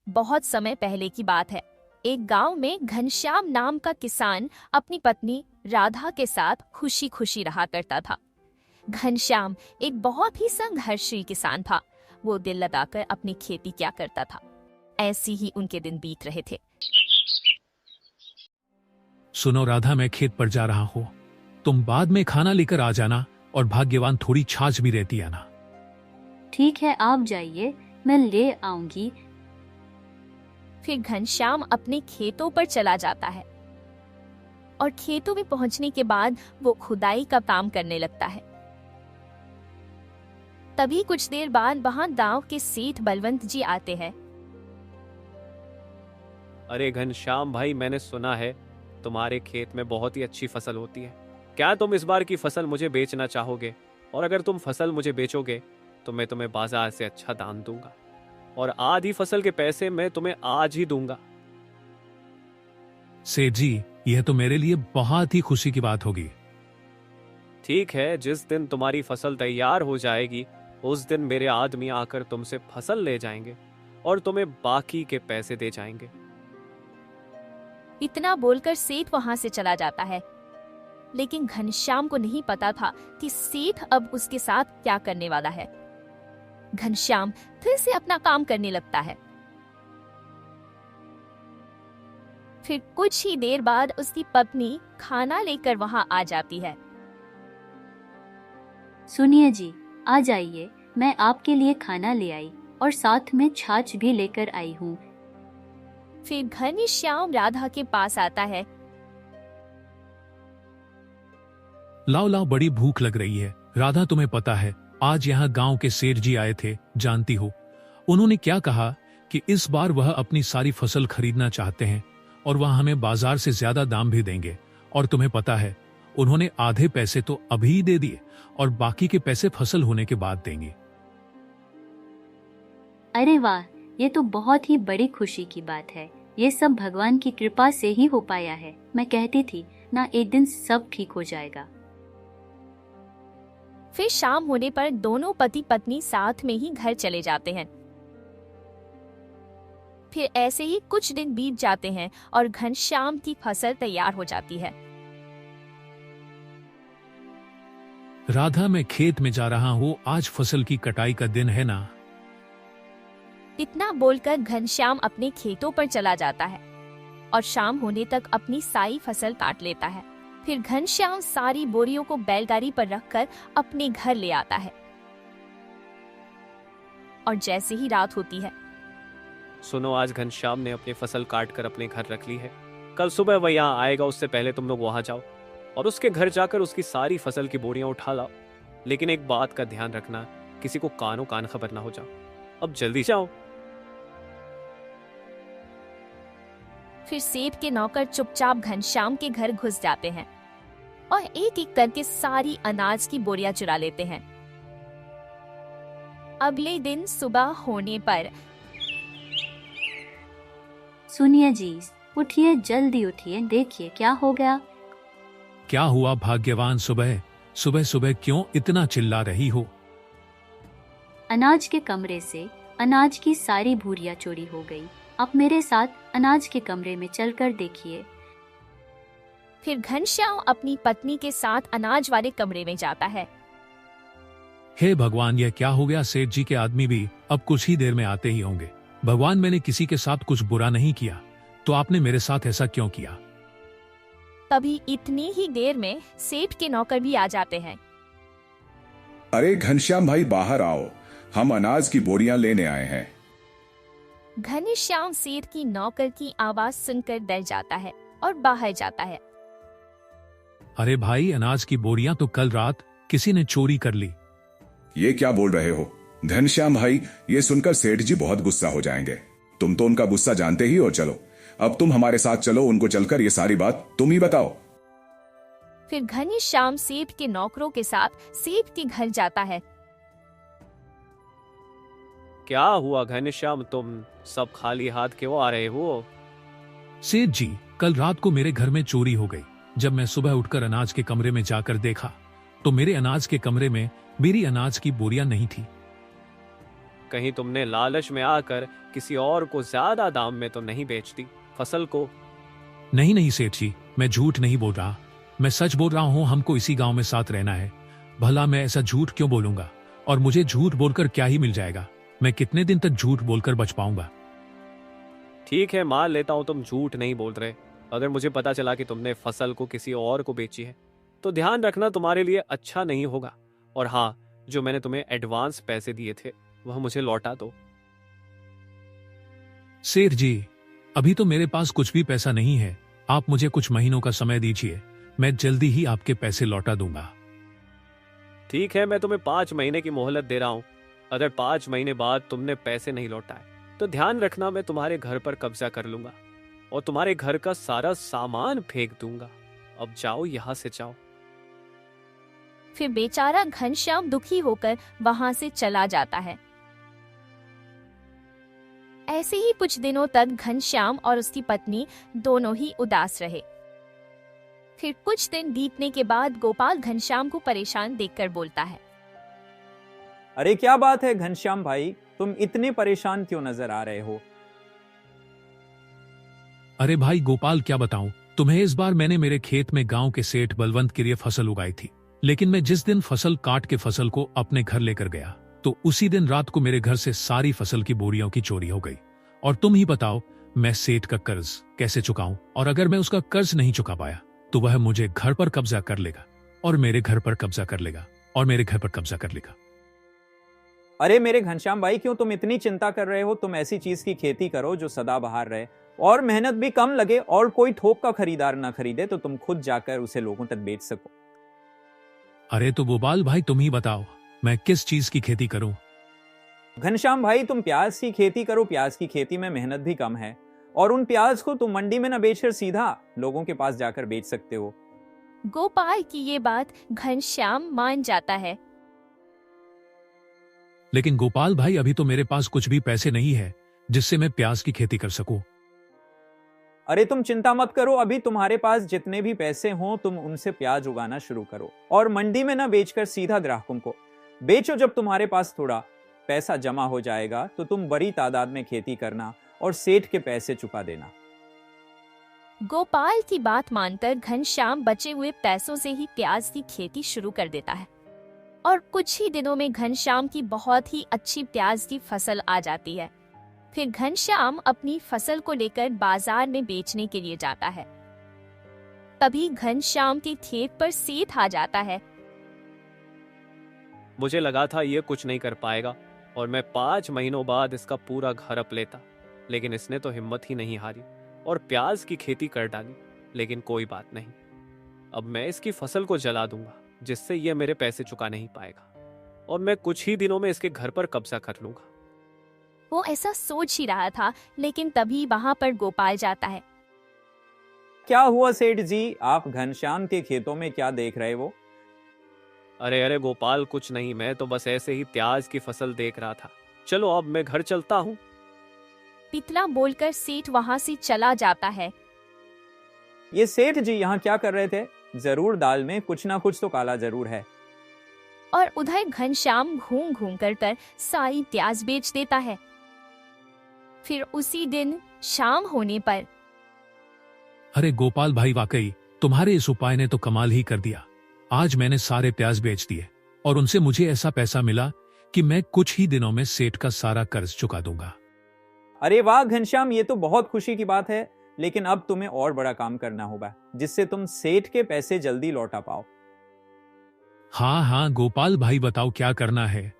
बहुत समय पहले की बात है। एक गांव में घनश्याम नाम का किसान अपनी पत्नी राधा के साथ खुशी खुशी रहा करता था। घनश्याम एक बहुत ही संघर्षी किसान था। वो दिल लगाकर अपनी खेती किया करता था। ऐसे ही उनके दिन बीत रहे थे। सुनो राधा, मैं खेत पर जा रहा हूँ। तुम बाद में खाना लेकर आ जाना, और भाग्यवान थोड़ी छाछ भी रहती है ना। ठीक है, आप जाइए, मैं ले आऊंगी। फिर घनश्याम अपने खेतों पर चला जाता है और खेतों में पहुंचने के बाद वो खुदाई का काम करने लगता है। तभी कुछ देर बाद वहां गांव के सेठ बलवंत जी आते हैं। अरे घनश्याम भाई, मैंने सुना है तुम्हारे खेत में बहुत ही अच्छी फसल होती है। क्या तुम इस बार की फसल मुझे बेचना चाहोगे? और अगर तुम फसल मुझे बेचोगे तो मैं तुम्हें बाजार से अच्छा दाम दूंगा, और आधी फसल के पैसे मैं तुम्हें आज ही दूंगा। सेठ जी, यह तो मेरे लिए बहुत ही खुशी की बात होगी। ठीक है, जिस दिन तुम्हारी फसल तैयार हो जाएगी उस दिन मेरे आदमी आकर तुमसे फसल ले जाएंगे और तुम्हें बाकी के पैसे दे जाएंगे। इतना बोलकर सेठ वहां से चला जाता है। लेकिन घनश्याम को नहीं पता था कि सेठ अब उसके साथ क्या करने वाला है। घनश्याम फिर से अपना काम करने लगता है। फिर कुछ ही देर बाद उसकी पत्नी खाना लेकर वहां आ जाती है। सुनिए जी, आ जाइए, मैं आपके लिए खाना ले आई और साथ में छाछ भी लेकर आई हूँ। फिर घनश्याम राधा के पास आता है। लाओ लाओ, बड़ी भूख लग रही है। राधा, तुम्हें पता है आज यहाँ गांव के सेठ जी आए थे, जानती हो? उन्होंने क्या कहा कि इस बार वह अपनी सारी फसल खरीदना चाहते हैं और वह हमें बाजार से ज्यादा दाम भी देंगे। और तुम्हें पता है, उन्होंने आधे पैसे तो अभी ही दे दिए और बाकी के पैसे फसल होने के बाद देंगे। अरे वाह, ये तो बहुत ही बड़ी खुशी की बात है। ये सब भगवान की कृपा से ही हो पाया है। मैं कहती थी ना, एक दिन सब ठीक हो जाएगा। फिर शाम होने पर दोनों पति पत्नी साथ में ही घर चले जाते हैं। फिर ऐसे ही कुछ दिन बीत जाते हैं और घनश्याम की फसल तैयार हो जाती है। राधा, मैं खेत में जा रहा हूँ, आज फसल की कटाई का दिन है ना। इतना बोलकर घनश्याम अपने खेतों पर चला जाता है और शाम होने तक अपनी सारी फसल काट लेता है। फिर घनश्याम सारी बोरियों को बैलगाड़ी पर रखकर अपने घर ले आता है। और जैसे ही रात होती है, सुनो, आज घनश्याम ने अपनी फसल काट कर अपने घर रख ली है। कल सुबह वह यहाँ आएगा, उससे पहले तुम लोग वहां जाओ और उसके घर जाकर उसकी सारी फसल की बोरियां उठा लाओ। लेकिन एक बात का ध्यान रखना, किसी को कानो कान खबर ना हो जाओ। अब जल्दी जाओ। फिर सेठ के नौकर चुपचाप घनश्याम के घर घुस जाते हैं और एक एक करके सारी अनाज की बोरियां चुरा लेते हैं। अगले दिन सुबह होने पर, सुनिए जी, उठिए, जल्दी उठिए, देखिए क्या हो गया। क्या हुआ भाग्यवान? सुबह सुबह सुबह क्यों इतना चिल्ला रही हो? अनाज के कमरे से अनाज की सारी बोरियां चोरी हो गई। आप मेरे साथ अनाज के कमरे में चलकर देखिए। फिर घनश्याम अपनी पत्नी के साथ अनाज वाले कमरे में जाता है। हे भगवान, यह क्या हो गया? सेठ जी के आदमी भी अब कुछ ही देर में आते ही होंगे। भगवान, मैंने किसी के साथ कुछ बुरा नहीं किया, तो आपने मेरे साथ ऐसा क्यों किया? तभी इतनी ही देर में सेठ के नौकर भी आ जाते हैं। अरे घनश्याम भाई, बाहर आओ, हम अनाज की बोरियां लेने आए हैं। घनश्याम सेठ की नौकर की आवाज सुनकर डर जाता है और बाहर जाता है। अरे भाई, अनाज की बोरियां तो कल रात किसी ने चोरी कर ली। ये क्या बोल रहे हो घनश्याम भाई? ये सुनकर सेठ जी बहुत गुस्सा हो जाएंगे। तुम तो उनका गुस्सा जानते ही हो। चलो, अब तुम हमारे साथ चलो, उनको चलकर ये सारी बात तुम ही बताओ। फिर घनश्याम सेठ के नौकरों के साथ सेठ के घर जाता है। क्या हुआ घनश्याम, तुम सब खाली हाथ क्यों आ रहे हो? सेठ जी, कल रात को मेरे घर में चोरी हो गई। जब मैं सुबह उठकर अनाज के कमरे में जाकर देखा तो मेरे अनाज के कमरे में मेरी अनाज की बोरियां नहीं थी। कहीं तुमने लालच में आकर किसी और को ज्यादा दाम में तो नहीं बेच दी फसल को? नहीं नहीं सेठ जी, मैं झूठ नहीं बोल रहा, मैं सच बोल रहा हूँ। हमको इसी गांव में साथ रहना है। भला मैं ऐसा झूठ क्यों बोलूंगा? और मुझे झूठ बोलकर क्या ही मिल जाएगा? मैं कितने दिन तक झूठ बोलकर बच पाऊंगा? ठीक है, मान लेता हूँ तुम झूठ नहीं बोल रहे। अगर मुझे पता चला कि तुमने फसल को किसी और को बेची है तो ध्यान रखना तुम्हारे लिए अच्छा नहीं होगा। और हाँ, जो मैंने तुम्हें एडवांस पैसे दिए थे वह मुझे लौटा दो। सेठ जी, अभी तो मेरे पास कुछ भी पैसा नहीं है। आप मुझे कुछ महीनों का समय दीजिए, मैं जल्दी ही आपके पैसे लौटा दूंगा। ठीक है, मैं तुम्हें 5 महीने की मोहलत दे रहा हूँ। अगर 5 महीने बाद तुमने पैसे नहीं लौटाए तो ध्यान रखना मैं तुम्हारे घर पर कब्जा कर लूंगा और तुम्हारे घर का सारा सामान फेंक दूंगा। अब जाओ, यहाँ से जाओ। फिर बेचारा घनश्याम दुखी होकर वहां से चला जाता है। ऐसे ही कुछ दिनों तक घनश्याम और उसकी पत्नी दोनों ही उदास रहे। फिर कुछ दिन बीतने के बाद गोपाल घनश्याम को परेशान देखकर बोलता है। अरे क्या बात है घनश्याम भाई, तुम इतने परेशान क्यों नजर आ रहे हो? अरे भाई गोपाल, क्या बताऊं तुम्हें, इस बार मैंने मेरे खेत में गांव के सेठ बलवंत के लिए फसल उगाई थी। लेकिन मैं जिस दिन फसल काट के फसल को अपने घर लेकर गया तो उसी दिन रात को मेरे घर से सारी फसल की बोरियों की चोरी हो गई। और तुम ही बताओ, मैं सेठ का कर्ज कैसे चुकाऊं? और अगर मैं उसका कर्ज नहीं चुका पाया तो वह मुझे घर पर कब्जा कर लेगा और मेरे घर पर कब्जा कर लेगा और मेरे घर पर कब्जा कर लेगा। अरे मेरे घनश्याम भाई, क्यों तुम इतनी चिंता कर रहे हो? तुम ऐसी चीज की खेती करो जो सदाबहार रहे और मेहनत भी कम लगे और कोई थोक का खरीदार ना खरीदे, तो तुम खुद जाकर उसे लोगों तक बेच सको। अरे तो गोपाल भाई, तुम ही बताओ मैं किस चीज की खेती करूं? घनश्याम भाई, तुम प्याज की खेती करो। प्याज की खेती में मेहनत भी कम है और उन प्याज को तुम मंडी में न बेचकर सीधा लोगों के पास जाकर बेच सकते हो। गोपाल की ये बात घनश्याम मान जाता है। लेकिन गोपाल भाई, अभी तो मेरे पास कुछ भी पैसे नहीं है जिससे मैं प्याज की खेती कर सकूं। अरे तुम चिंता मत करो, अभी तुम्हारे पास जितने भी पैसे हों तुम उनसे प्याज उगाना शुरू करो और मंडी में ना बेचकर सीधा ग्राहकों को बेचो। जब तुम्हारे पास थोड़ा पैसा जमा हो जाएगा तो तुम बड़ी तादाद में खेती करना और सेठ के पैसे चुका देना। गोपाल की बात मानकर घनश्याम बचे हुए पैसों से ही प्याज की खेती शुरू कर देता है और कुछ ही दिनों में घनश्याम की बहुत ही अच्छी प्याज की फसल आ जाती है। फिर घनश्याम अपनी फसल को लेकर बाजार में बेचने के लिए जाता है। तभी घनश्याम के खेत पर सेठ आ जाता है। मुझे लगा था ये कुछ नहीं कर पाएगा और मैं 5 महीनों बाद इसका पूरा घर अप लेता, लेकिन इसने तो हिम्मत ही नहीं हारी और प्याज की खेती कर डाली। लेकिन कोई बात नहीं, अब मैं इसकी फसल को जला दूंगा जिससे ये मेरे पैसे चुका नहीं पाएगा और मैं कुछ ही दिनों में इसके घर पर कब्जा कर लूंगा। वो ऐसा सोच ही रहा था, लेकिन तभी वहां पर गोपाल जाता है। क्या हुआ सेठ जी, आप घनश्याम के खेतों में क्या देख रहे हो? अरे अरे गोपाल, कुछ नहीं, मैं तो बस ऐसे ही प्याज की फसल देख रहा था। चलो अब मैं घर चलता हूँ। पितला बोलकर सेठ वहां से चला जाता है। ये सेठ जी यहाँ क्या कर रहे थे? जरूर दाल में कुछ ना कुछ तो काला जरूर है। और उधर घनश्याम घूम घूम कर सारी प्याज बेच देता है। फिर उसी दिन शाम होने पर अरे गोपाल भाई, वाकई तुम्हारे इस उपाय ने तो कमाल ही कर दिया। आज मैंने सारे प्याज बेच दिए और उनसे मुझे ऐसा पैसा मिला कि मैं कुछ ही दिनों में सेठ का सारा कर्ज चुका दूंगा। अरे वाह घनश्याम, ये तो बहुत खुशी की बात है, लेकिन अब तुम्हें और बड़ा काम करना होगा जिससे तुम सेठ के पैसे जल्दी लौटा पाओ। हाँ हाँ गोपाल भाई, बताओ क्या करना है?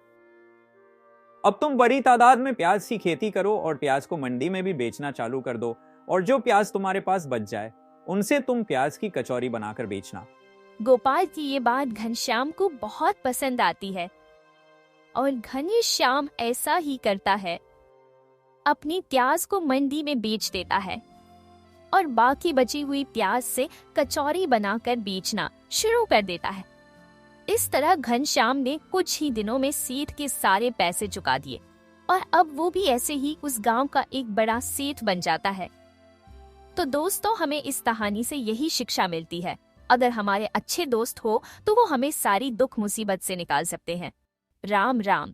अब तुम बड़ी तादाद में प्याज की खेती करो और प्याज को मंडी में भी बेचना चालू कर दो और जो प्याज तुम्हारे पास बच जाए उनसे तुम प्याज की कचौरी बनाकर बेचना। गोपाल की ये बात घनश्याम को बहुत पसंद आती है और घनश्याम ऐसा ही करता है। अपनी प्याज को मंडी में बेच देता है और बाकी बची हुई प्याज से कचौरी बनाकर बेचना शुरू कर देता है। इस तरह घनश्याम ने कुछ ही दिनों में सेठ के सारे पैसे चुका दिए और अब वो भी ऐसे ही उस गांव का एक बड़ा सेठ बन जाता है। तो दोस्तों, हमें इस कहानी से यही शिक्षा मिलती है, अगर हमारे अच्छे दोस्त हो तो वो हमें सारी दुख मुसीबत से निकाल सकते हैं। राम राम।